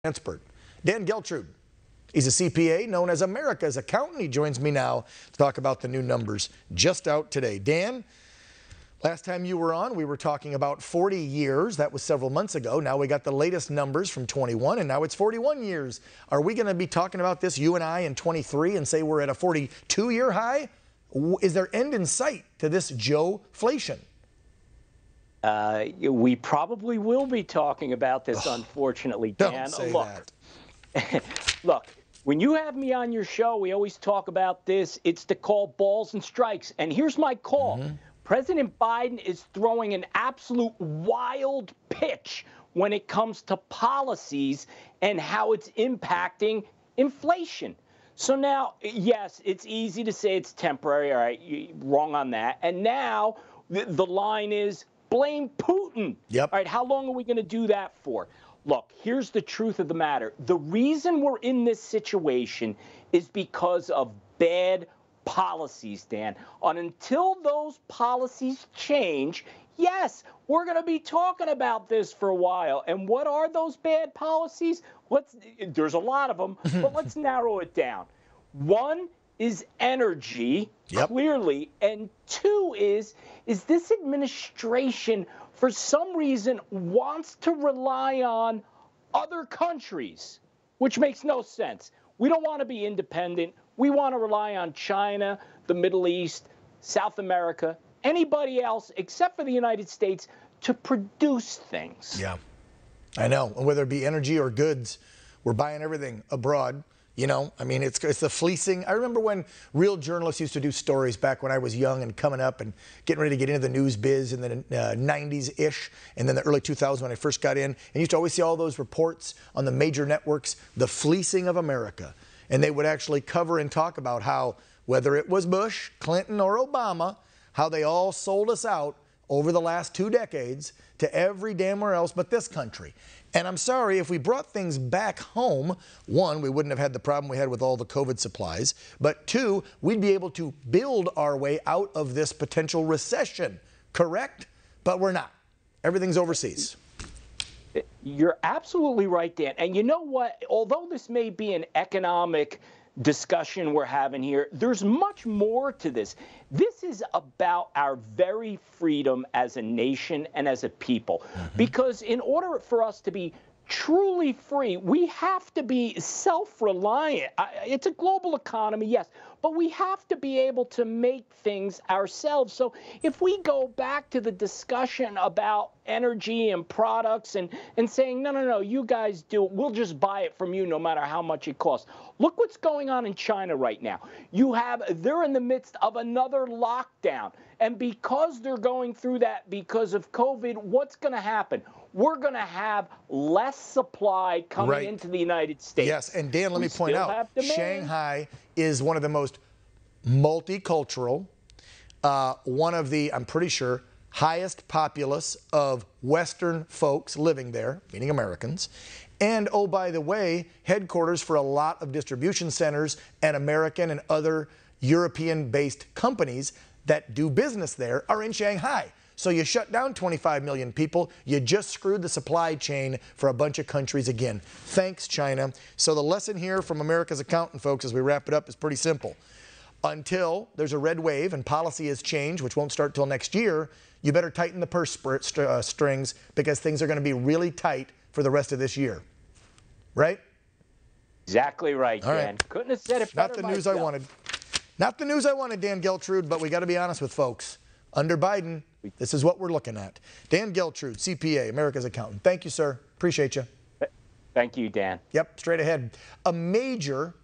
Transport. Dan Geltrude. He's a CPA known as America's Accountant. He joins me now to talk about the new numbers just out today. Dan, last time you were on, we were talking about 40 years. That was several months ago. Now we got the latest numbers from 21, and now it's 41 years. Are we going to be talking about this, you and I, in 23 and say we're at a 42-year high? Is there end in sight to this Joe-flation? We probably will be talking about this, unfortunately, Dan. Don't say that. Look, when you have me on your show, we always talk about this. It's to call balls and strikes. And here's my call. President Biden is throwing an absolute wild pitch when it comes to policies and how it's impacting inflation. So now, yes, it's easy to say it's temporary. All right, you're wrong on that. And now the line is blame Putin. Yep. All right, how long are we going to do that for? Look, here's the truth of the matter. The reason we're in this situation is because of bad policies, Dan. Until those policies change, yes, we're going to be talking about this for a while. And what are those bad policies? There's a lot of them, but let's narrow it down. One is energy, clearly, and two is this administration, for some reason, wants to rely on other countries, which makes no sense. We don't want to be independent. We want to rely on China, the Middle East, South America, anybody else except for the United States to produce things. Yeah, I know. And whether it be energy or goods, we're buying everything abroad. You know, I mean, it's the fleecing. I remember when real journalists used to do stories back when I was young and coming up and getting ready to get into the news biz in the 90s-ish, and then the early 2000s when I first got in. And you used to always see all those reports on the major networks, the fleecing of America. And they would actually cover and talk about how, whether it was Bush, Clinton, or Obama, how they all sold us out over the last 2 decades to every damn where else but this country. And I'm sorry, if we brought things back home, one, we wouldn't have had the problem we had with all the COVID supplies, but two, we'd be able to build our way out of this potential recession, correct? But we're not. Everything's overseas. You're absolutely right, Dan. And you know what? Although this may be an economic discussion we're having here, there's much more to this. This is about our very freedom as a nation and as a people. Because in order for us to be truly free, we have to be self-reliant. It's a global economy, yes, but we have to be able to make things ourselves. So if we go back to the discussion about energy and products and saying, no, you guys do it, we'll just buy it from you no matter how much it costs. Look what's going on in China right now. They're in the midst of another lockdown. And because they're going through that because of COVID, what's going to happen? We're going to have less supply coming into the United States. Yes, and Dan, let me point out, Shanghai is one of the most multicultural, one of the, I'm pretty sure, highest populace of Western folks living there, meaning Americans. And, oh, by the way, headquarters for a lot of distribution centers and American and other European-based companies that do business there are in Shanghai. So you shut down 25 million people, you just screwed the supply chain for a bunch of countries again. Thanks, China. So the lesson here from America's Accountant, folks, as we wrap it up, is pretty simple. Until there's a red wave and policy has changed, which won't start till next year, you better tighten the purse strings because things are going to be really tight for the rest of this year. Right? Exactly right, Dan. Couldn't have said it better myself. Not the news I wanted. Not the news I wanted, Dan Geltrude, but we got to be honest with folks. Under Biden, this is what we're looking at. Dan Geltrude, CPA, America's Accountant. Thank you, sir. Appreciate you. Thank you, Dan. Yep, straight ahead. A major